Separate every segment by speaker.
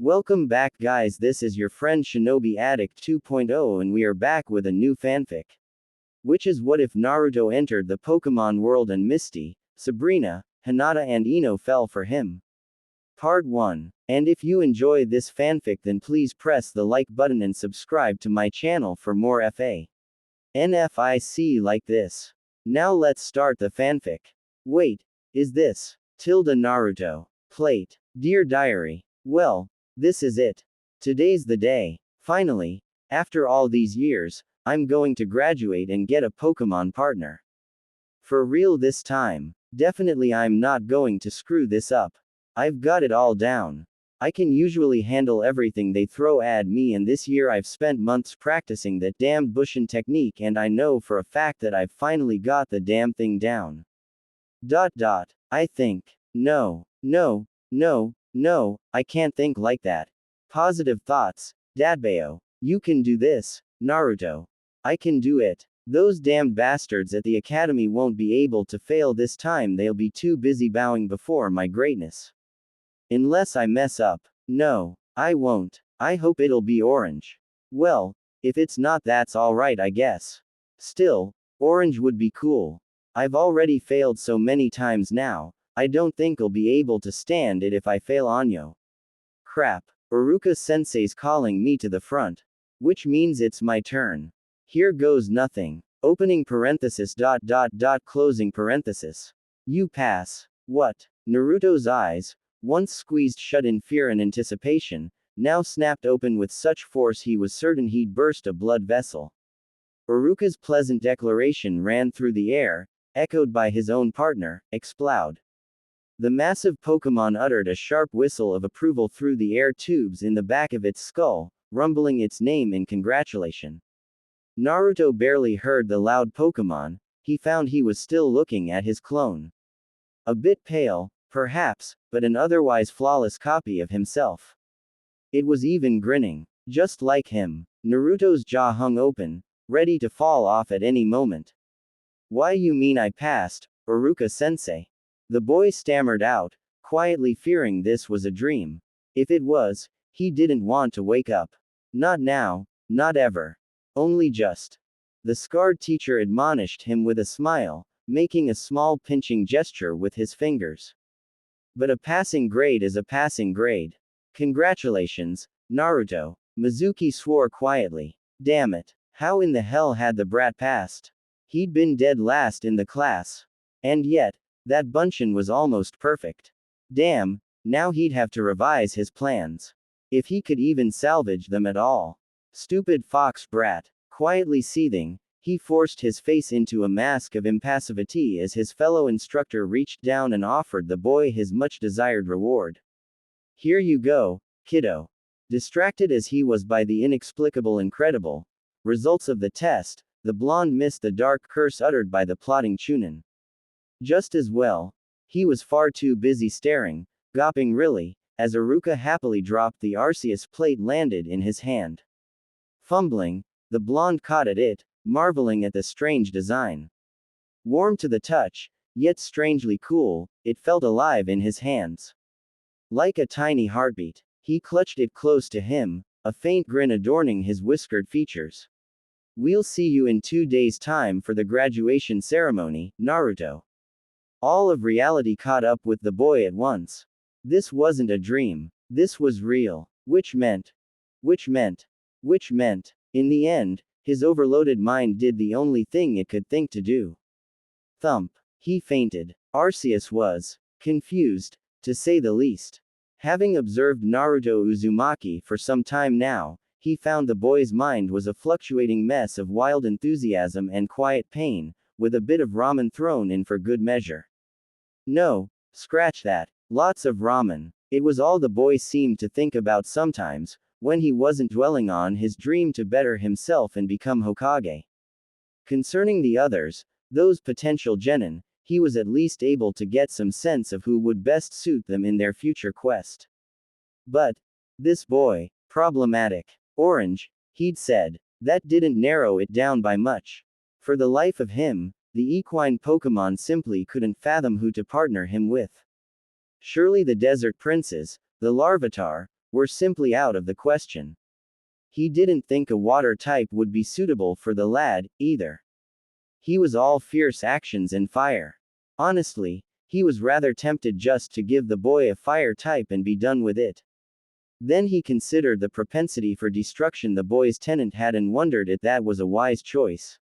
Speaker 1: Welcome back, guys. This is your friend Shinobi Addict 2.0, and we are back with a new fanfic. Which is what if Naruto entered the Pokémon world and Misty, Sabrina, Hinata, and Ino fell for him? Part 1. And if you enjoy this fanfic, then please press the like button and subscribe to my channel for more NFIC like this. Now let's start the fanfic. Wait, is this Naruto? Plate. Dear Diary. Well, this is it. Today's the day. Finally, after all these years, I'm going to graduate and get a Pokemon partner. For real this time. Definitely I'm not going to screw this up. I've got it all down. I can usually handle everything they throw at me, and this year I've spent months practicing that damned Bushin technique, and I know for a fact that I've finally got the damn thing down. I think. No, I can't think like that. Positive thoughts. Dadbayo. You can do this, Naruto. I can do it. Those damned bastards at the academy won't be able to fail this time, they'll be too busy bowing before my greatness. Unless I mess up. No, I won't. I hope it'll be orange. Well, if it's not, that's alright, I guess. Still, orange would be cool. I've already failed so many times now, I don't think I'll be able to stand it if I fail Anyo. Crap. Iruka-sensei's calling me to the front. Which means it's my turn. Here goes nothing. Opening parenthesis. Closing parenthesis. You pass. What? Naruto's eyes, once squeezed shut in fear and anticipation, now snapped open with such force he was certain he'd burst a blood vessel. Iruka's pleasant declaration ran through the air, echoed by his own partner, Explode. The massive Pokémon uttered a sharp whistle of approval through the air tubes in the back of its skull, rumbling its name in congratulation. Naruto barely heard the loud Pokémon. He found he was still looking at his clone. A bit pale, perhaps, but an otherwise flawless copy of himself. It was even grinning. Just like him. Naruto's jaw hung open, ready to fall off at any moment. Why, you mean I passed, Iruka-sensei? The boy stammered out, quietly fearing this was a dream. If it was, he didn't want to wake up. Not now, not ever. Only just. The scarred teacher admonished him with a smile, making a small pinching gesture with his fingers. But a passing grade is a passing grade. Congratulations, Naruto. Mizuki swore quietly. Damn it. How in the hell had the brat passed? He'd been dead last in the class. And yet, that Bunshin was almost perfect. Damn, now he'd have to revise his plans. If he could even salvage them at all. Stupid fox brat. Quietly seething, he forced his face into a mask of impassivity as his fellow instructor reached down and offered the boy his much-desired reward. Here you go, kiddo. Distracted as he was by the inexplicable incredible results of the test, the blonde missed the dark curse uttered by the plotting Chunin. Just as well. He was far too busy staring, gawping really, as Iruka happily dropped the Arceus plate landed in his hand. Fumbling, the blonde caught at it, marveling at the strange design. Warm to the touch, yet strangely cool, it felt alive in his hands. Like a tiny heartbeat, he clutched it close to him, a faint grin adorning his whiskered features. We'll see you in 2 days' time for the graduation ceremony, Naruto. All of reality caught up with the boy at once. This wasn't a dream. This was real. Which meant, in the end, his overloaded mind did the only thing it could think to do. Thump. He fainted. Arceus was confused, to say the least. Having observed Naruto Uzumaki for some time now, he found the boy's mind was a fluctuating mess of wild enthusiasm and quiet pain, with a bit of ramen thrown in for good measure. No, scratch that. Lots of ramen. It was all the boy seemed to think about sometimes, when he wasn't dwelling on his dream to better himself and become Hokage. Concerning the others, those potential genin, he was at least able to get some sense of who would best suit them in their future quest. But, this boy, problematic. Orange, he'd said, that didn't narrow it down by much. For the life of him, the equine Pokémon simply couldn't fathom who to partner him with. Surely the desert princes, the Larvitar, were simply out of the question. He didn't think a water type would be suitable for the lad, either. He was all fierce actions and fire. Honestly, he was rather tempted just to give the boy a fire type and be done with it. Then he considered the propensity for destruction the boy's tenant had and wondered if that was a wise choice.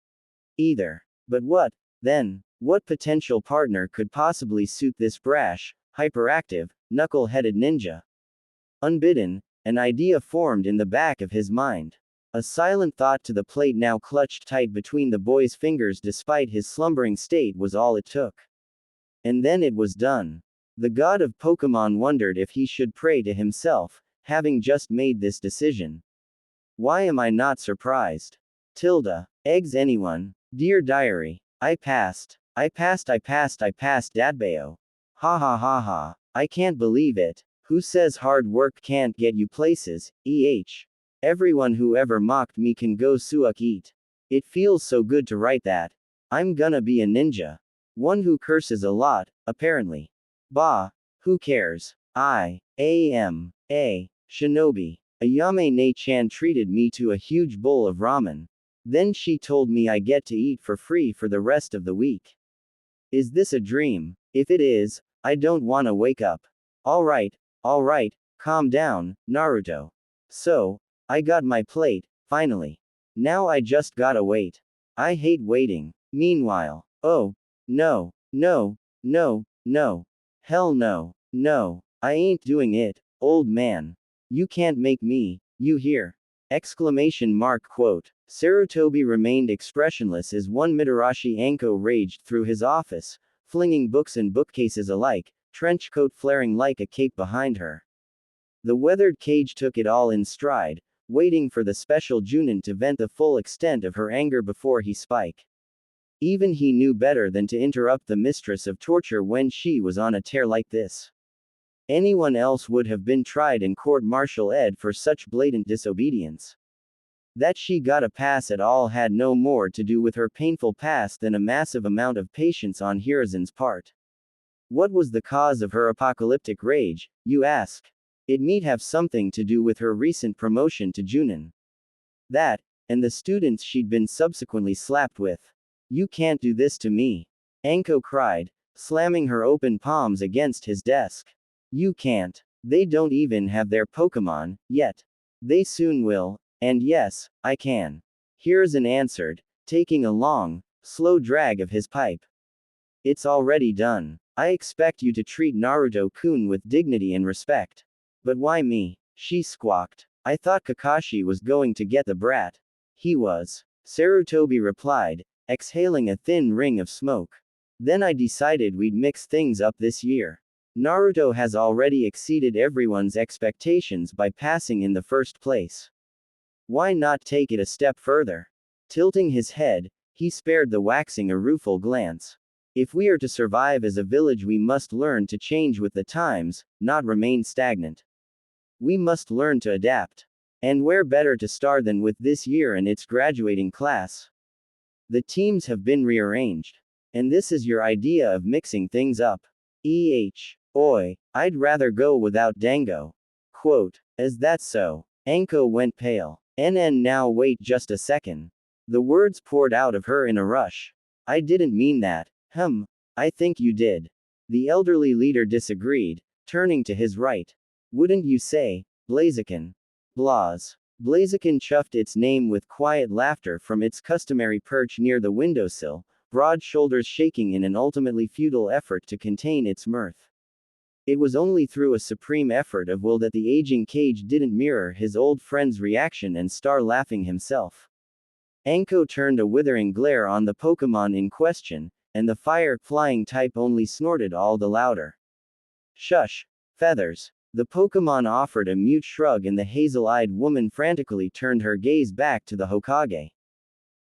Speaker 1: Either. But what, then? What potential partner could possibly suit this brash, hyperactive, knuckle-headed ninja? Unbidden, an idea formed in the back of his mind. A silent thought to the plate now clutched tight between the boy's fingers despite his slumbering state was all it took. And then it was done. The god of Pokémon wondered if he should pray to himself, having just made this decision. Why am I not surprised? Eggs anyone? Dear diary. I passed, Dadbeo. Ha ha ha ha. I can't believe it. Who says hard work can't get you places, Everyone who ever mocked me can go suck eat. It feels so good to write that. I'm gonna be a ninja. One who curses a lot, apparently. Bah, who cares? I am a shinobi. Ayame Ne-chan treated me to a huge bowl of ramen. Then she told me I get to eat for free for the rest of the week. Is this a dream? If it is, I don't wanna wake up. Alright, calm down, Naruto. So, I got my plate, finally. Now I just gotta wait. I hate waiting. Meanwhile, oh, no, hell no, I ain't doing it, old man. You can't make me, you hear? Exclamation mark quote. Sarutobi remained expressionless as one Mitarashi Anko raged through his office, flinging books and bookcases alike, trench coat flaring like a cape behind her. The weathered cage took it all in stride, waiting for the special Junin to vent the full extent of her anger before he spike. Even he knew better than to interrupt the mistress of torture when she was on a tear like this. Anyone else would have been tried in court-martial ed for such blatant disobedience. That she got a pass at all had no more to do with her painful past than a massive amount of patience on Hiruzen's part. What was the cause of her apocalyptic rage, you ask? It might have something to do with her recent promotion to Junin. That, and the students she'd been subsequently slapped with. You can't do this to me. Anko cried, slamming her open palms against his desk. You can't. They don't even have their Pokémon, yet. They soon will, and yes, I can. Hiruzen answered, taking a long, slow drag of his pipe. It's already done. I expect you to treat Naruto-kun with dignity and respect. But why me? She squawked. I thought Kakashi was going to get the brat. He was. Sarutobi replied, exhaling a thin ring of smoke. Then I decided we'd mix things up this year. Naruto has already exceeded everyone's expectations by passing in the first place. Why not take it a step further? Tilting his head, he spared the waxing a rueful glance. If we are to survive as a village, we must learn to change with the times, not remain stagnant. We must learn to adapt. And where better to start than with this year and its graduating class? The teams have been rearranged. And this is your idea of mixing things up. Oi, I'd rather go without Dango. Quote, is that so? Anko went pale. Now wait just a second. The words poured out of her in a rush. I didn't mean that. I think you did. The elderly leader disagreed, turning to his right. Wouldn't you say, Blaziken? Blaz. Blaziken chuffed its name with quiet laughter from its customary perch near the windowsill, broad shoulders shaking in an ultimately futile effort to contain its mirth. It was only through a supreme effort of will that the aging cage didn't mirror his old friend's reaction and start laughing himself. Anko turned a withering glare on the Pokémon in question, and the fire-flying type only snorted all the louder. Shush, feathers. The Pokémon offered a mute shrug and the hazel-eyed woman frantically turned her gaze back to the Hokage.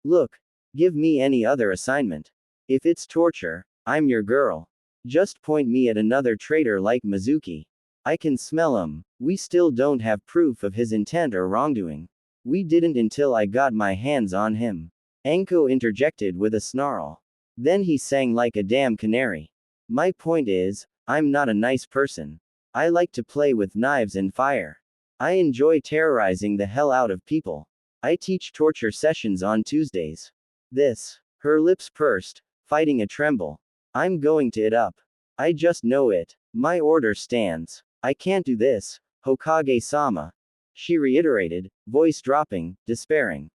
Speaker 1: Look, give me any other assignment. If it's torture, I'm your girl. Just point me at another traitor like Mizuki. I can smell him. We still don't have proof of his intent or wrongdoing. We didn't until I got my hands on him. Anko interjected with a snarl. Then he sang like a damn canary. My point is, I'm not a nice person. I like to play with knives and fire. I enjoy terrorizing the hell out of people. I teach torture sessions on Tuesdays. This. Her lips pursed, fighting a tremble. I'm going to it up. I just know it. My order stands. I can't do this, Hokage-sama. She reiterated, voice dropping, despairing.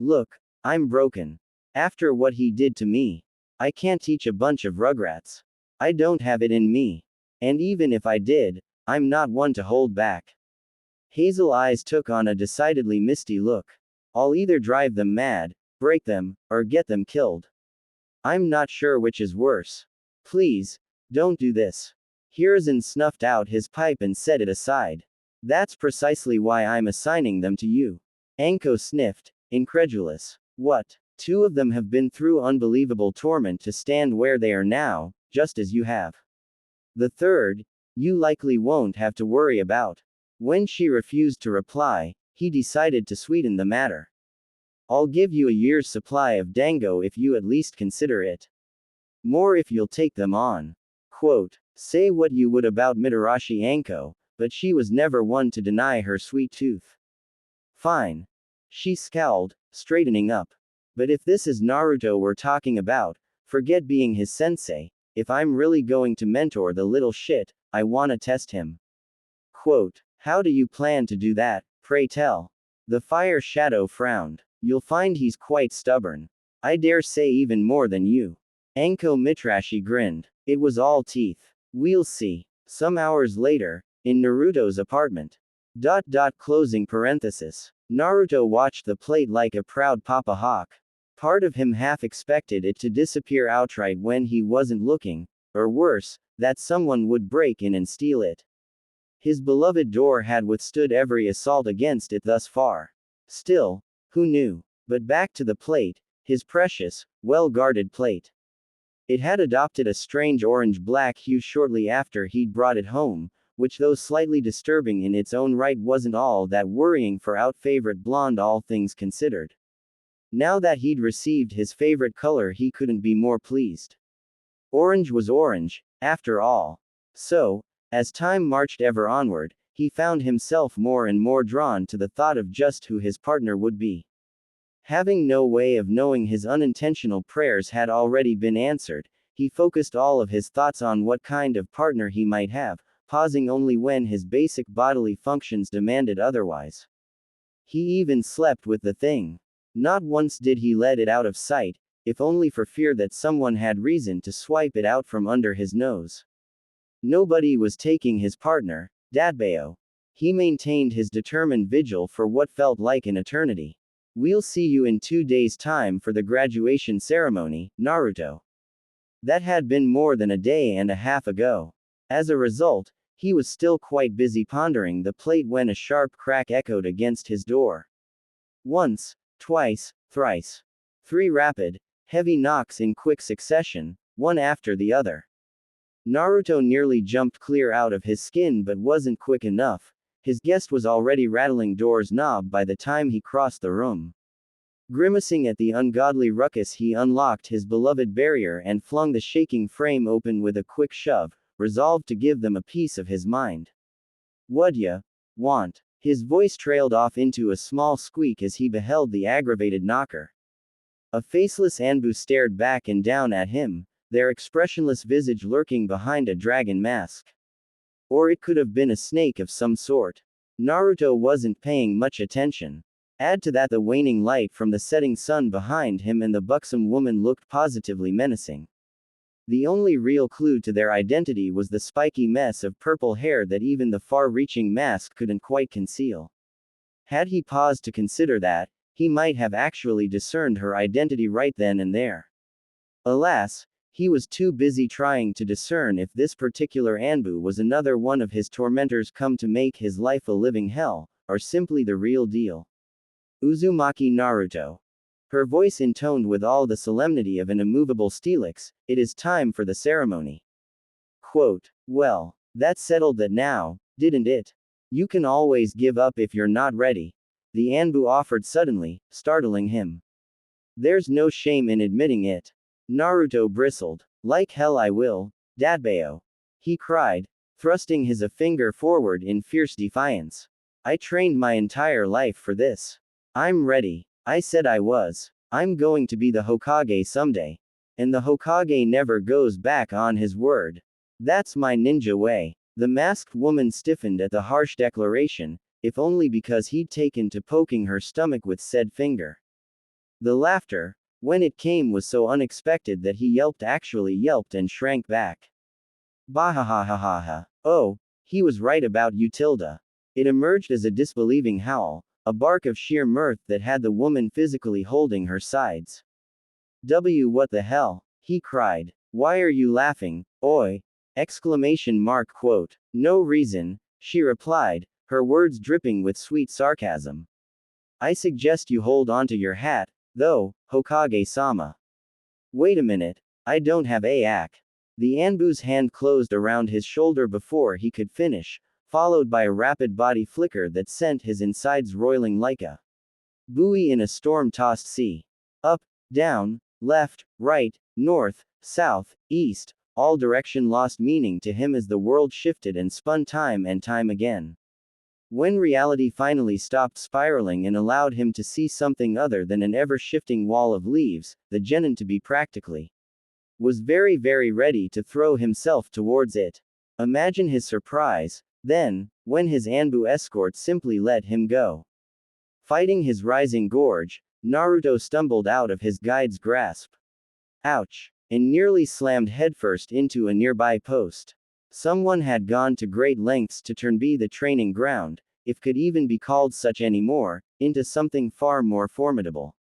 Speaker 1: Look, I'm broken. After what he did to me, I can't teach a bunch of rugrats. I don't have it in me. And even if I did, I'm not one to hold back. Hazel eyes took on a decidedly misty look. I'll either drive them mad, break them, or get them killed. I'm not sure which is worse. Please, don't do this. Hiruzen snuffed out his pipe and set it aside. That's precisely why I'm assigning them to you. Anko sniffed, incredulous. What? Two of them have been through unbelievable torment to stand where they are now, just as you have. The third, you likely won't have to worry about. When she refused to reply, he decided to sweeten the matter. I'll give you a year's supply of dango if you at least consider it. More if you'll take them on. Quote, say what you would about Mitarashi Anko, but she was never one to deny her sweet tooth. Fine. She scowled, straightening up. But if this is Naruto we're talking about, forget being his sensei. If I'm really going to mentor the little shit, I wanna test him. Quote, how do you plan to do that, pray tell? The fire shadow frowned. You'll find he's quite stubborn. I dare say even more than you. Anko Mitarashi grinned. It was all teeth. We'll see. Some hours later, in Naruto's apartment. Closing parenthesis. Naruto watched the plate like a proud papa hawk. Part of him half expected it to disappear outright when he wasn't looking, or worse, that someone would break in and steal it. His beloved door had withstood every assault against it thus far. Still, who knew? But back to the plate, his precious, well-guarded plate. It had adopted a strange orange-black hue shortly after he'd brought it home, which though slightly disturbing in its own right wasn't all that worrying for out-favorite blonde all things considered. Now that he'd received his favorite color he couldn't be more pleased. Orange was orange, after all. So, as time marched ever onward, he found himself more and more drawn to the thought of just who his partner would be. Having no way of knowing his unintentional prayers had already been answered, he focused all of his thoughts on what kind of partner he might have, pausing only when his basic bodily functions demanded otherwise. He even slept with the thing. Not once did he let it out of sight, if only for fear that someone had reason to swipe it out from under his nose. Nobody was taking his partner, Dadbeo. He maintained his determined vigil for what felt like an eternity. We'll see you in 2 days' time for the graduation ceremony, Naruto. That had been more than a day and a half ago. As a result, he was still quite busy pondering the plate when a sharp crack echoed against his door. Once, twice, thrice. 3 rapid, heavy knocks in quick succession, one after the other. Naruto nearly jumped clear out of his skin but wasn't quick enough. His guest was already rattling door's knob by the time he crossed the room. Grimacing at the ungodly ruckus he unlocked his beloved barrier and flung the shaking frame open with a quick shove, resolved to give them a piece of his mind. What'd ya want? His voice trailed off into a small squeak as he beheld the aggravated knocker. A faceless Anbu stared back and down at him, their expressionless visage lurking behind a dragon mask. Or it could have been a snake of some sort. Naruto wasn't paying much attention. Add to that the waning light from the setting sun behind him and the buxom woman looked positively menacing. The only real clue to their identity was the spiky mess of purple hair that even the far-reaching mask couldn't quite conceal. Had he paused to consider that, he might have actually discerned her identity right then and there. Alas, he was too busy trying to discern if this particular Anbu was another one of his tormentors come to make his life a living hell, or simply the real deal. Uzumaki Naruto. Her voice intoned with all the solemnity of an immovable stelax, it is time for the ceremony. Quote, well, that settled that now, didn't it? You can always give up if you're not ready. The Anbu offered suddenly, startling him. There's no shame in admitting it. Naruto bristled. Like hell I will, Dadbeo. He cried. thrusting his finger forward in fierce defiance. I trained my entire life for this. I'm ready. I said I was. I'm going to be the Hokage someday. And the Hokage never goes back on his word. That's my ninja way. The masked woman stiffened at the harsh declaration, if only because he'd taken to poking her stomach with said finger. The laughter, when it came, was so unexpected that he actually yelped and shrank back. Bahahahaha. Oh, he was right about you, Tilda. It emerged as a disbelieving howl, a bark of sheer mirth that had the woman physically holding her sides. What the hell? He cried. Why are you laughing, oi? Exclamation mark quote. No reason, she replied, her words dripping with sweet sarcasm. I suggest you hold onto your hat, though, Hokage-sama. Wait a minute, I don't have a ack. The Anbu's hand closed around his shoulder before he could finish, followed by a rapid body flicker that sent his insides roiling like a buoy in a storm-tossed sea. Up, down, left, right, north, south, east, all direction lost meaning to him as the world shifted and spun time and time again. When reality finally stopped spiraling and allowed him to see something other than an ever-shifting wall of leaves, the genin to be practically was very ready to throw himself towards it. Imagine his surprise, then, when his Anbu escort simply let him go. Fighting his rising gorge, Naruto stumbled out of his guide's grasp. Ouch! And nearly slammed headfirst into a nearby post. Someone had gone to great lengths to turn the training ground, if could even be called such anymore, into something far more formidable.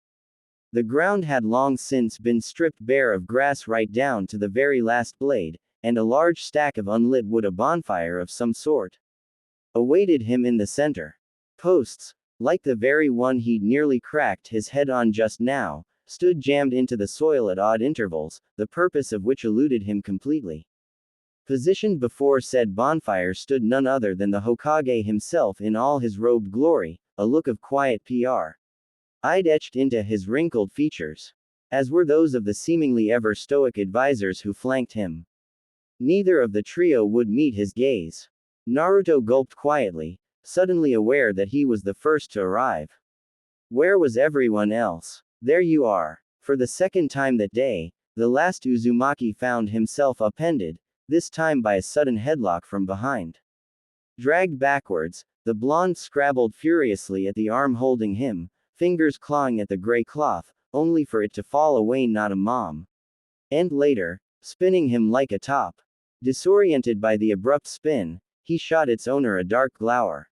Speaker 1: The ground had long since been stripped bare of grass right down to the very last blade, and a large stack of unlit wood, a bonfire of some sort, awaited him in the center. Posts, like the very one he'd nearly cracked his head on just now, stood jammed into the soil at odd intervals, the purpose of which eluded him completely. Positioned before said bonfire stood none other than the Hokage himself in all his robed glory, a look of quiet pride etched into his wrinkled features, as were those of the seemingly ever stoic advisors who flanked him. Neither of the trio would meet his gaze. Naruto gulped quietly, suddenly aware that he was the first to arrive. Where was everyone else? There you are. For the second time that day, the last Uzumaki found himself upended, this time by a sudden headlock from behind. Dragged backwards, the blonde scrabbled furiously at the arm holding him, fingers clawing at the gray cloth, only for it to fall away not a mom. And later, spinning him like a top. Disoriented by the abrupt spin, he shot its owner a dark glower.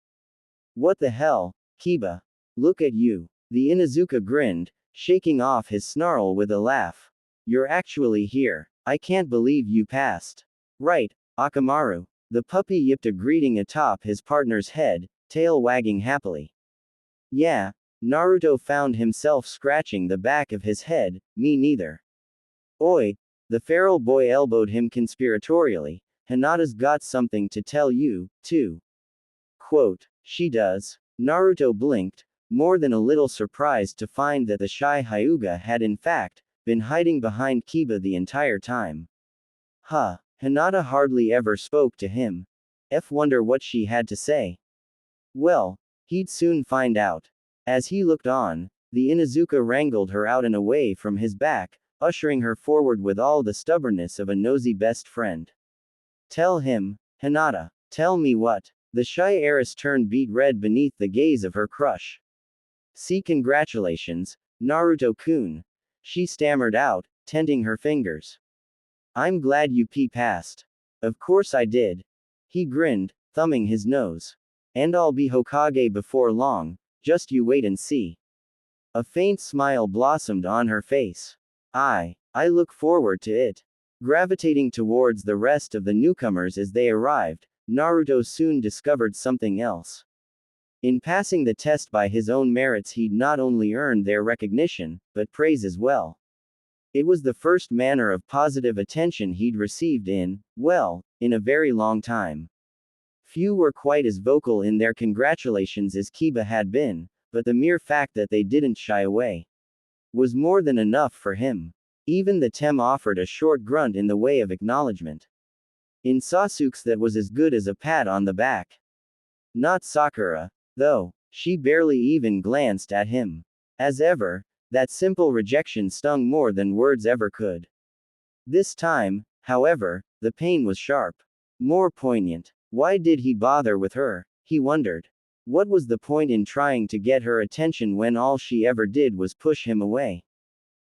Speaker 1: What the hell, Kiba? Look at you. The Inuzuka grinned, shaking off his snarl with a laugh. You're actually here. I can't believe you passed. Right, Akamaru. The puppy yipped a greeting atop his partner's head, tail wagging happily. Yeah, Naruto found himself scratching the back of his head, me neither. Oi, the feral boy elbowed him conspiratorially, Hinata's got something to tell you, too. Quote, she does. Naruto blinked, more than a little surprised to find that the shy Hyuga had in fact been hiding behind Kiba the entire time. Huh, Hinata hardly ever spoke to him. Wonder what she had to say. Well, he'd soon find out. As he looked on, the Inuzuka wrangled her out and away from his back, ushering her forward with all the stubbornness of a nosy best friend. Tell him, Hinata. Tell me what? The shy heiress turned beet red beneath the gaze of her crush. See, congratulations, Naruto-kun. She stammered out, tenting her fingers. I'm glad you passed. Of course I did. He grinned, thumbing his nose. And I'll be Hokage before long, just you wait and see. A faint smile blossomed on her face. I look forward to it. Gravitating towards the rest of the newcomers as they arrived, Naruto soon discovered something else. In passing the test by his own merits, he'd not only earned their recognition, but praise as well. It was the first manner of positive attention he'd received in a very long time. Few were quite as vocal in their congratulations as Kiba had been, but the mere fact that they didn't shy away was more than enough for him. Even the Tem offered a short grunt in the way of acknowledgement. In Sasuke's that was as good as a pat on the back. Not Sakura, though. She barely even glanced at him. As ever, that simple rejection stung more than words ever could. This time, however, the pain was sharp. More poignant. Why did he bother with her? He wondered. What was the point in trying to get her attention when all she ever did was push him away?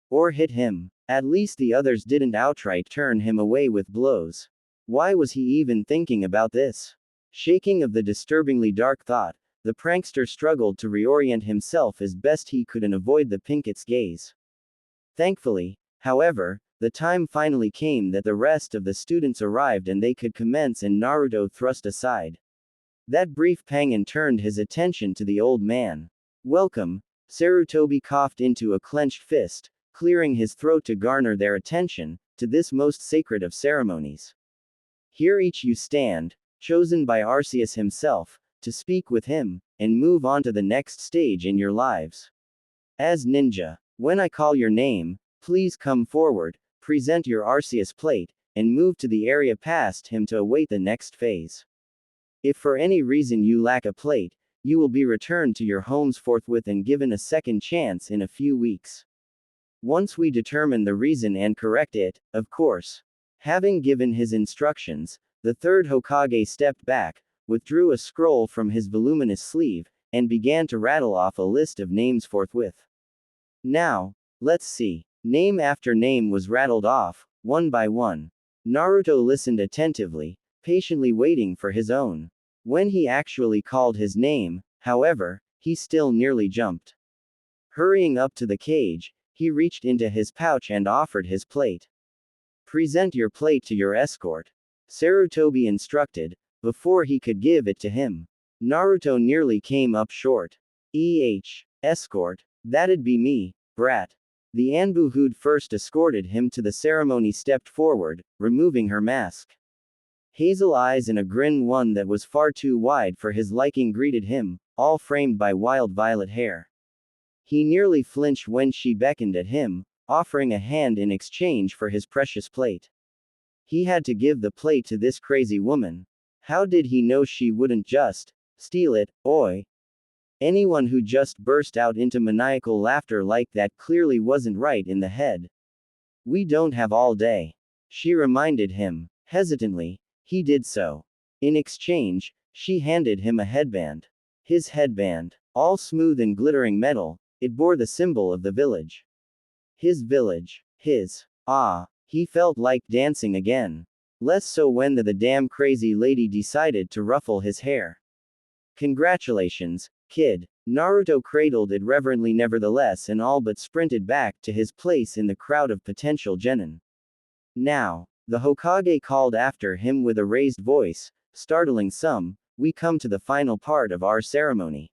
Speaker 1: Or hit him. At least the others didn't outright turn him away with blows. Why was he even thinking about this? Shaking of the disturbingly dark thought, the prankster struggled to reorient himself as best he could and avoid the Pinket's gaze. Thankfully, however, the time finally came that the rest of the students arrived and they could commence, and Naruto thrust aside that brief pang and turned his attention to the old man. Welcome, Sarutobi coughed into a clenched fist, clearing his throat to garner their attention, to this most sacred of ceremonies. Here each you stand, chosen by Arceus himself, to speak with him, and move on to the next stage in your lives. As ninja, when I call your name, please come forward, present your Arceus plate, and move to the area past him to await the next phase. If for any reason you lack a plate, you will be returned to your homes forthwith and given a second chance in a few weeks. Once we determine the reason and correct it, of course. Having given his instructions, the third Hokage stepped back, withdrew a scroll from his voluminous sleeve, and began to rattle off a list of names forthwith. Now, let's see. Name after name was rattled off, one by one. Naruto listened attentively, patiently waiting for his own. When he actually called his name, however, he still nearly jumped. Hurrying up to the cage, he reached into his pouch and offered his plate. Present your plate to your escort, Sarutobi instructed, before he could give it to him. Naruto nearly came up short. Escort? That'd be me, brat. The Anbu who'd first escorted him to the ceremony stepped forward, removing her mask. Hazel eyes and a grin, one that was far too wide for his liking, greeted him, all framed by wild violet hair. He nearly flinched when she beckoned at him, offering a hand in exchange for his precious plate. He had to give the plate to this crazy woman. How did he know she wouldn't just steal it? Oi! Anyone who just burst out into maniacal laughter like that clearly wasn't right in the head. We don't have all day. She reminded him. Hesitantly, he did so. In exchange, she handed him a headband. His headband, all smooth and glittering metal, it bore the symbol of the village. His village. His. He felt like dancing again. Less so when the damn crazy lady decided to ruffle his hair. Congratulations, kid. Naruto cradled it reverently nevertheless and all but sprinted back to his place in the crowd of potential genin. Now, the Hokage called after him with a raised voice, startling some, we come to the final part of our ceremony.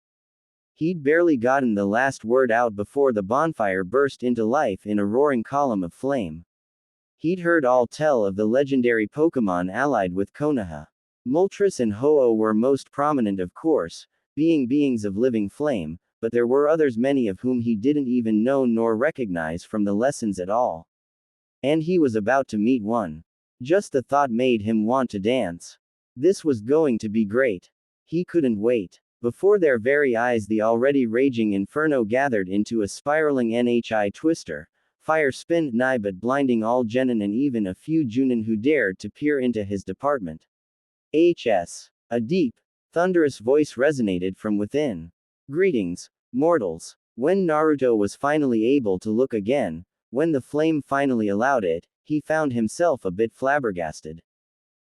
Speaker 1: He'd barely gotten the last word out before the bonfire burst into life in a roaring column of flame. He'd heard all tell of the legendary Pokémon allied with Konoha. Moltres and Ho-Oh were most prominent, of course, being beings of living flame, but there were others, many of whom he didn't even know nor recognize from the lessons at all. And he was about to meet one. Just the thought made him want to dance. This was going to be great. He couldn't wait. Before their very eyes the already raging inferno gathered into a spiraling NHI twister, fire spin nigh but blinding all genin and even a few Junin who dared to peer into his department. HS. A deep, thunderous voice resonated from within. Greetings, mortals. When Naruto was finally able to look again, when the flame finally allowed it, he found himself a bit flabbergasted.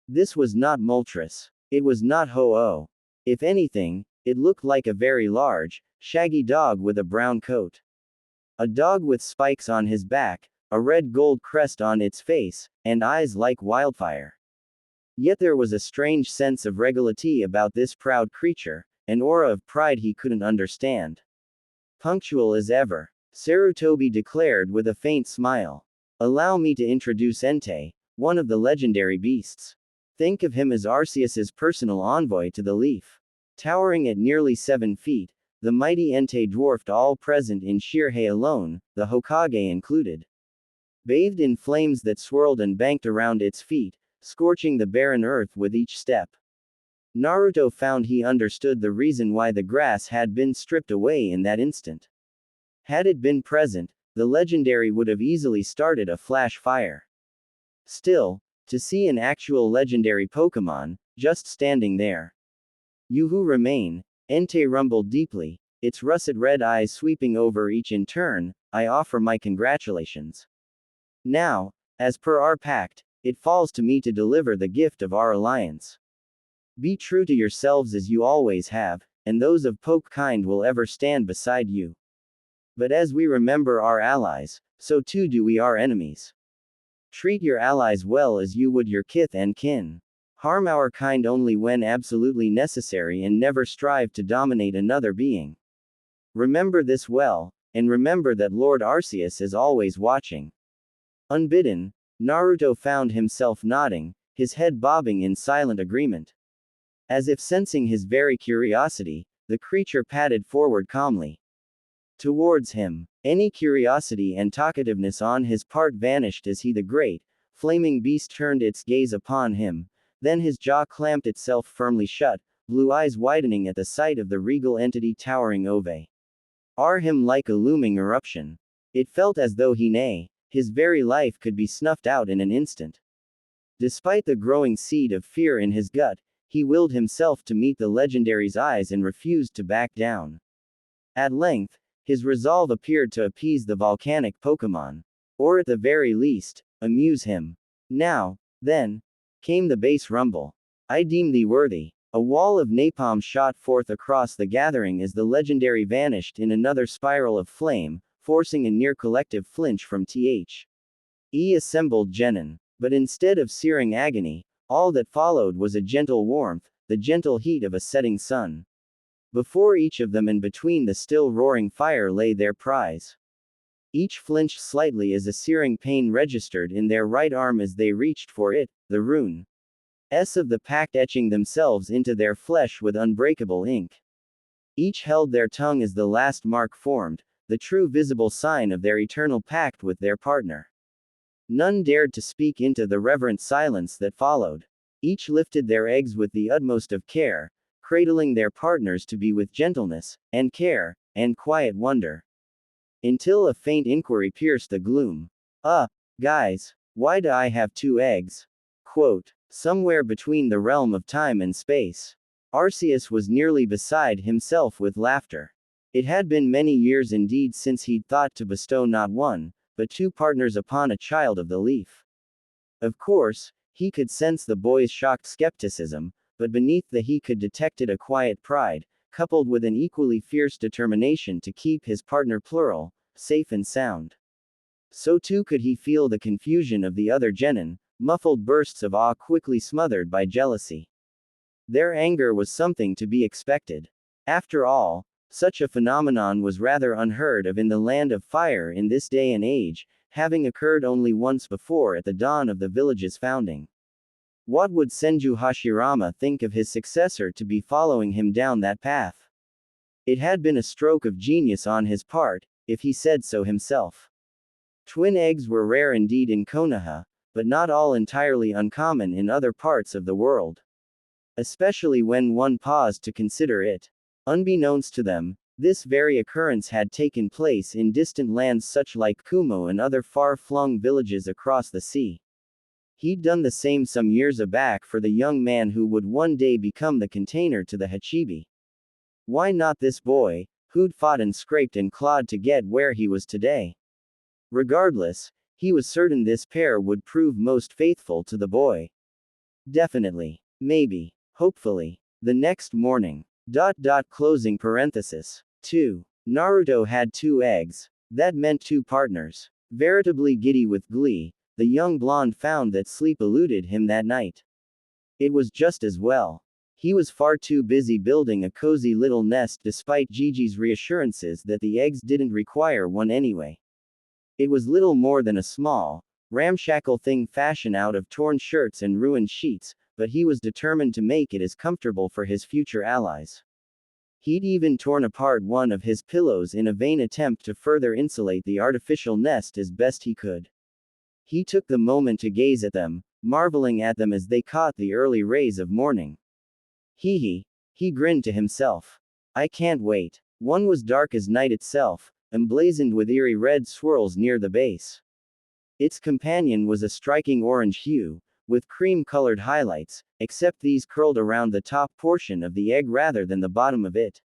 Speaker 1: This was not Moltres. It was not Ho-Oh. If anything, it looked like a very large, shaggy dog with a brown coat. A dog with spikes on his back, a red gold crest on its face, and eyes like wildfire. Yet there was a strange sense of regality about this proud creature, an aura of pride he couldn't understand. Punctual as ever, Sarutobi declared with a faint smile. Allow me to introduce Entei, one of the legendary beasts. Think of him as Arceus's personal envoy to the leaf. Towering at nearly 7 feet, the mighty Entei dwarfed all present in sheer height alone, the Hokage included. Bathed in flames that swirled and banked around its feet, scorching the barren earth with each step. Naruto found he understood the reason why the grass had been stripped away in that instant. Had it been present, the legendary would have easily started a flash fire. Still, to see an actual legendary Pokémon, just standing there. You who remain, Entei rumbled deeply, its russet red eyes sweeping over each in turn, I offer my congratulations. Now, as per our pact, it falls to me to deliver the gift of our alliance. Be true to yourselves as you always have, and those of Poke kind will ever stand beside you. But as we remember our allies, so too do we our enemies. Treat your allies well as you would your kith and kin. Harm our kind only when absolutely necessary and never strive to dominate another being. Remember this well, and remember that Lord Arceus is always watching. Unbidden, Naruto found himself nodding, his head bobbing in silent agreement. As if sensing his very curiosity, the creature padded forward calmly. Towards him. Any curiosity and talkativeness on his part vanished as the great, flaming beast turned its gaze upon him, then his jaw clamped itself firmly shut, blue eyes widening at the sight of the regal entity towering over him like a looming eruption. It felt as though his very life could be snuffed out in an instant. Despite the growing seed of fear in his gut, he willed himself to meet the legendary's eyes and refused to back down. At length, his resolve appeared to appease the volcanic Pokémon. Or at the very least, amuse him. Now, then, came the bass rumble. I deem thee worthy. A wall of napalm shot forth across the gathering as the legendary vanished in another spiral of flame, forcing a near collective flinch from assembled genin. But instead of searing agony, all that followed was a gentle warmth, the gentle heat of a setting sun. Before each of them and between the still roaring fire lay their prize. Each flinched slightly as a searing pain registered in their right arm as they reached for it, the runes of the pact etching themselves into their flesh with unbreakable ink. Each held their tongue as the last mark formed, the true visible sign of their eternal pact with their partner. None dared to speak into the reverent silence that followed. Each lifted their eggs with the utmost of care, cradling their partners to be with gentleness, and care, and quiet wonder. Until a faint inquiry pierced the gloom. Guys, why do I have 2 eggs? Quote. Somewhere between the realm of time and space. Arceus was nearly beside himself with laughter. It had been many years indeed since he'd thought to bestow not 1, but 2 partners upon a child of the leaf. Of course, he could sense the boy's shocked skepticism, but beneath he could detect a quiet pride, coupled with an equally fierce determination to keep his partner plural, safe and sound. So too could he feel the confusion of the other genin, muffled bursts of awe quickly smothered by jealousy. Their anger was something to be expected. After all, such a phenomenon was rather unheard of in the land of fire in this day and age, having occurred only once before at the dawn of the village's founding. What would Senju Hashirama think of his successor to be following him down that path? It had been a stroke of genius on his part, if he said so himself. Twin eggs were rare indeed in Konoha, but not all entirely uncommon in other parts of the world. Especially when one paused to consider it. Unbeknownst to them, this very occurrence had taken place in distant lands such like Kumo and other far-flung villages across the sea. He'd done the same some years back for the young man who would one day become the container to the Hachibi. Why not this boy, who'd fought and scraped and clawed to get where he was today? Regardless, he was certain this pair would prove most faithful to the boy. Definitely. Maybe. Hopefully. The next morning. Closing parenthesis. 2. Naruto had 2 eggs. That meant 2 partners. Veritably giddy with glee, the young blonde found that sleep eluded him that night. It was just as well. He was far too busy building a cozy little nest despite Gigi's reassurances that the eggs didn't require one anyway. It was little more than a small, ramshackle thing fashioned out of torn shirts and ruined sheets, but he was determined to make it as comfortable for his future allies. He'd even torn apart one of his pillows in a vain attempt to further insulate the artificial nest as best he could. He took the moment to gaze at them, marveling at them as they caught the early rays of morning. He grinned to himself. I can't wait. One was dark as night itself, emblazoned with eerie red swirls near the base. Its companion was a striking orange hue, with cream-colored highlights, except these curled around the top portion of the egg rather than the bottom of it.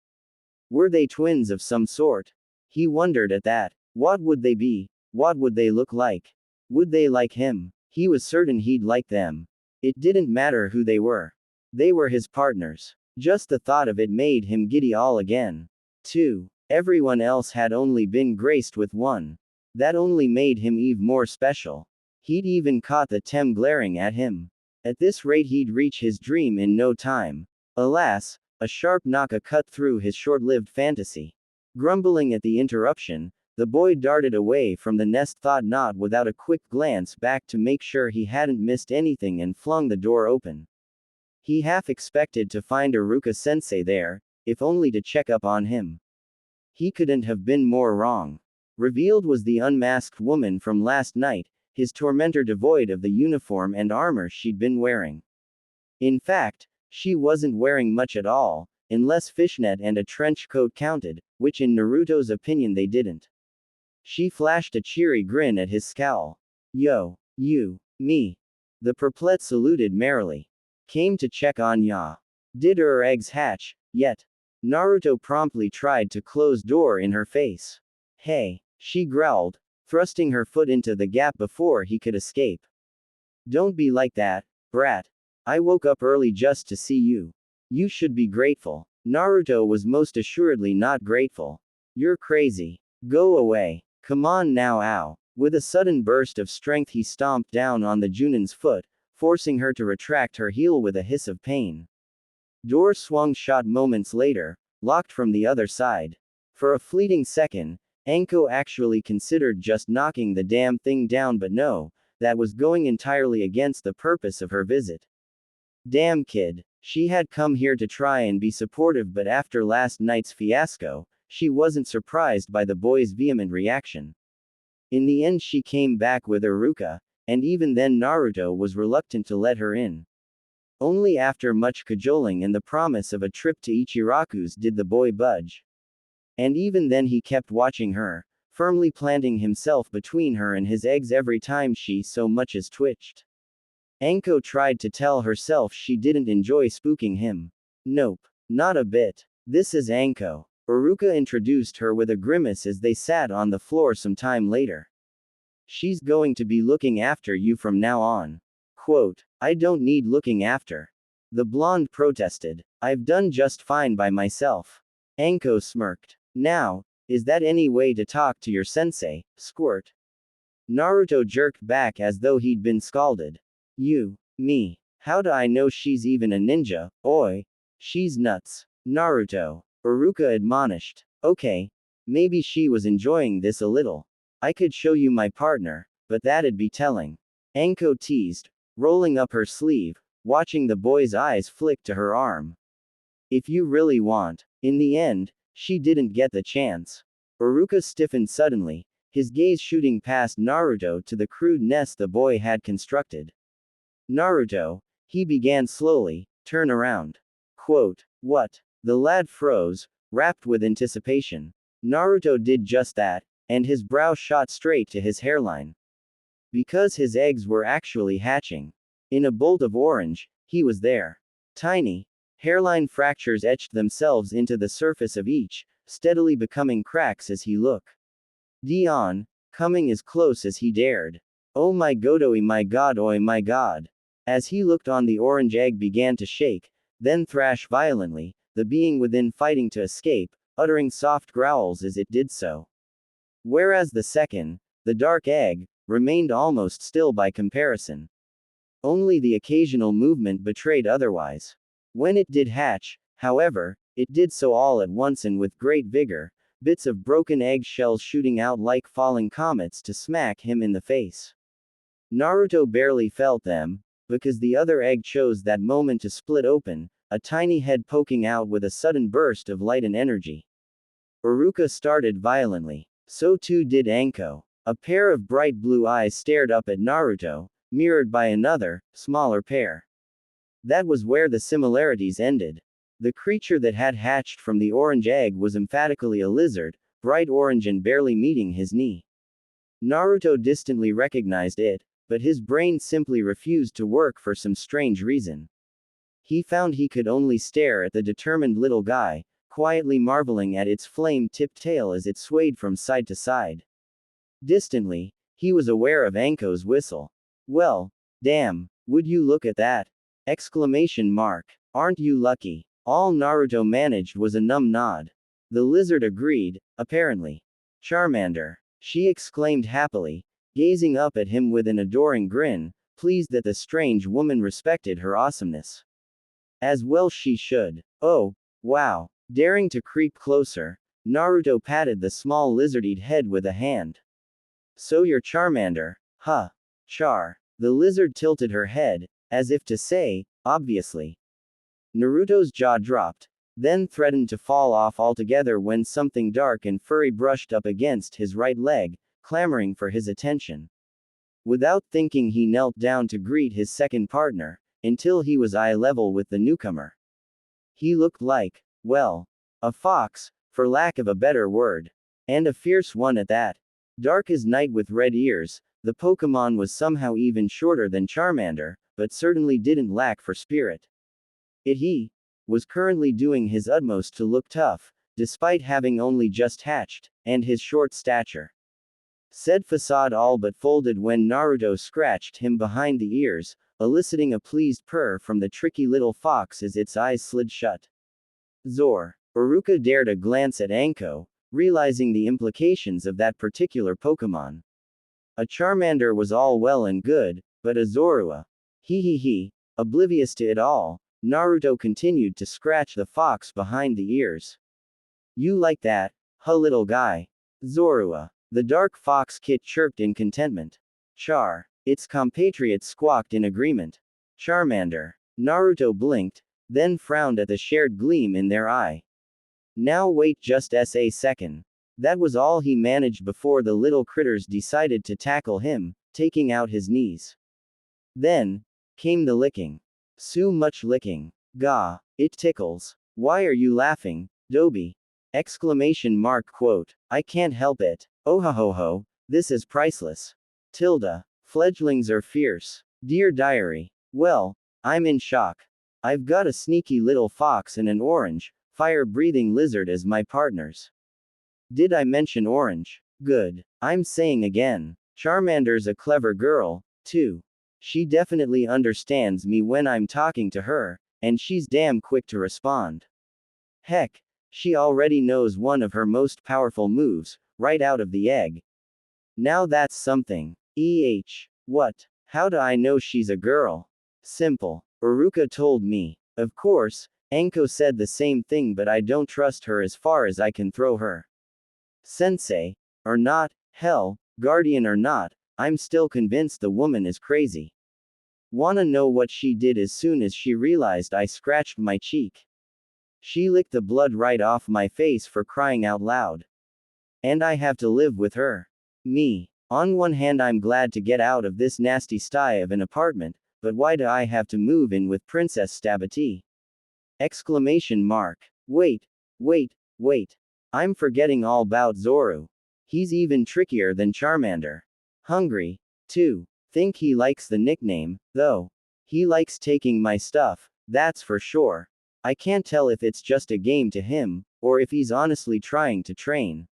Speaker 1: Were they twins of some sort? He wondered at that. What would they be? What would they look like? Would they like him? He was certain he'd like them. It didn't matter who they were. They were his partners. Just the thought of it made him giddy all again. 2. Everyone else had only been graced with one. That only made him even more special. He'd even caught the Tem glaring at him. At this rate he'd reach his dream in no time. Alas, a sharp knock cut through his short-lived fantasy. Grumbling at the interruption, the boy darted away from the nest, thought not without a quick glance back to make sure he hadn't missed anything, and flung the door open. He half expected to find Iruka-sensei there, if only to check up on him. He couldn't have been more wrong. Revealed was the unmasked woman from last night, his tormentor devoid of the uniform and armor she'd been wearing. In fact, she wasn't wearing much at all, unless fishnet and a trench coat counted, which in Naruto's opinion they didn't. She flashed a cheery grin at his scowl. Yo, you, me. The perplet saluted merrily. Came to check on ya. Did eggs hatch, yet? Naruto promptly tried to close door in her face. Hey, she growled, thrusting her foot into the gap before he could escape. Don't be like that, brat. I woke up early just to see you. You should be grateful. Naruto was most assuredly not grateful. You're crazy. Go away. Come on now, ow. With a sudden burst of strength he stomped down on the Junin's foot, forcing her to retract her heel with a hiss of pain. Door swung shut moments later, locked from the other side. For a fleeting second, Anko actually considered just knocking the damn thing down, but no, that was going entirely against the purpose of her visit. Damn kid. She had come here to try and be supportive, but after last night's fiasco, she wasn't surprised by the boy's vehement reaction. In the end she came back with Iruka, and even then Naruto was reluctant to let her in. Only after much cajoling and the promise of a trip to Ichiraku's did the boy budge. And even then he kept watching her, firmly planting himself between her and his eggs every time she so much as twitched. Anko tried to tell herself she didn't enjoy spooking him. Nope. Not a bit. This is Anko. Iruka introduced her with a grimace as they sat on the floor some time later. She's going to be looking after you from now on. Quote, I don't need looking after. The blonde protested. I've done just fine by myself. Anko smirked. Now, is that any way to talk to your sensei, squirt? Naruto jerked back as though he'd been scalded. You, me. How do I know she's even a ninja? Oi. She's nuts. Naruto. Iruka admonished. Okay. Maybe she was enjoying this a little. I could show you my partner, but that'd be telling. Anko teased, rolling up her sleeve, watching the boy's eyes flick to her arm. If you really want. In the end, she didn't get the chance. Iruka stiffened suddenly, his gaze shooting past Naruto to the crude nest the boy had constructed. Naruto, he began slowly, turn around. Quote, what? The lad froze, rapt with anticipation. Naruto did just that, and his brow shot straight to his hairline. Because his eggs were actually hatching. In a bolt of orange, he was there. Tiny hairline fractures etched themselves into the surface of each, steadily becoming cracks as he looked. Dion, coming as close as he dared. Oh my god, oi my god, oi my god. As he looked on, the orange egg began to shake, then thrash violently, the being within fighting to escape, uttering soft growls as it did so. Whereas the second, the dark egg, remained almost still by comparison. Only the occasional movement betrayed otherwise. When it did hatch, however, it did so all at once and with great vigor, bits of broken egg shells shooting out like falling comets to smack him in the face. Naruto barely felt them, because the other egg chose that moment to split open, a tiny head poking out with a sudden burst of light and energy. Iruka started violently. So too did Anko. A pair of bright blue eyes stared up at Naruto, mirrored by another, smaller pair. That was where the similarities ended. The creature that had hatched from the orange egg was emphatically a lizard, bright orange and barely meeting his knee. Naruto distantly recognized it, but his brain simply refused to work for some strange reason. He found he could only stare at the determined little guy, quietly marveling at its flame-tipped tail as it swayed from side to side. Distantly, he was aware of Anko's whistle. Well, damn, would you look at that? Exclamation mark. Aren't you lucky? All Naruto managed was a numb nod. The lizard agreed, apparently. Charmander, she exclaimed happily, gazing up at him with an adoring grin, pleased that the strange woman respected her awesomeness. As well she should. Oh, wow. Daring to creep closer, Naruto patted the small lizard-eat head with a hand. So you're Charmander, huh? Char. The lizard tilted her head, as if to say, obviously. Naruto's jaw dropped, then threatened to fall off altogether when something dark and furry brushed up against his right leg, clamoring for his attention. Without thinking, he knelt down to greet his second partner, until he was eye level with the newcomer. He looked like, well, a fox, for lack of a better word. And a fierce one at that. Dark as night with red ears, the Pokémon was somehow even shorter than Charmander, but certainly didn't lack for spirit. He was currently doing his utmost to look tough, despite having only just hatched, and his short stature. Said facade all but folded when Naruto scratched him behind the ears, eliciting a pleased purr from the tricky little fox as its eyes slid shut. Zor. Iruka dared a glance at Anko, realizing the implications of that particular Pokémon. A Charmander was all well and good, but a Zorua. He. Oblivious to it all, Naruto continued to scratch the fox behind the ears. You like that, huh, little guy? Zorua. The dark fox kit chirped in contentment. Char. Its compatriots squawked in agreement. Charmander. Naruto blinked, then frowned at the shared gleam in their eye. Now wait just a second. That was all he managed before the little critters decided to tackle him, taking out his knees. Then came the licking. So much licking. Gah, it tickles. Why are you laughing, Dobie? Exclamation mark quote. I can't help it. Oh ho ho, this is priceless. Tilda. Fledglings are fierce. Dear diary. Well, I'm in shock. I've got a sneaky little fox and an orange, fire-breathing lizard as my partners. Did I mention orange? Good. I'm saying again. Charmander's a clever girl, too. She definitely understands me when I'm talking to her, and she's damn quick to respond. Heck, she already knows one of her most powerful moves, right out of the egg. Now that's something. What? How do I know she's a girl? Simple. Iruka told me. Of course, Anko said the same thing, but I don't trust her as far as I can throw her. Sensei, or not, hell, guardian or not, I'm still convinced the woman is crazy. Wanna know what she did as soon as she realized I scratched my cheek? She licked the blood right off my face, for crying out loud. And I have to live with her. Me. On one hand, I'm glad to get out of this nasty sty of an apartment, but why do I have to move in with Princess Stabati? Exclamation mark. Wait. I'm forgetting all about Zoru. He's even trickier than Charmander. Hungry, too. Think he likes the nickname, though. He likes taking my stuff, that's for sure. I can't tell if it's just a game to him, or if he's honestly trying to train.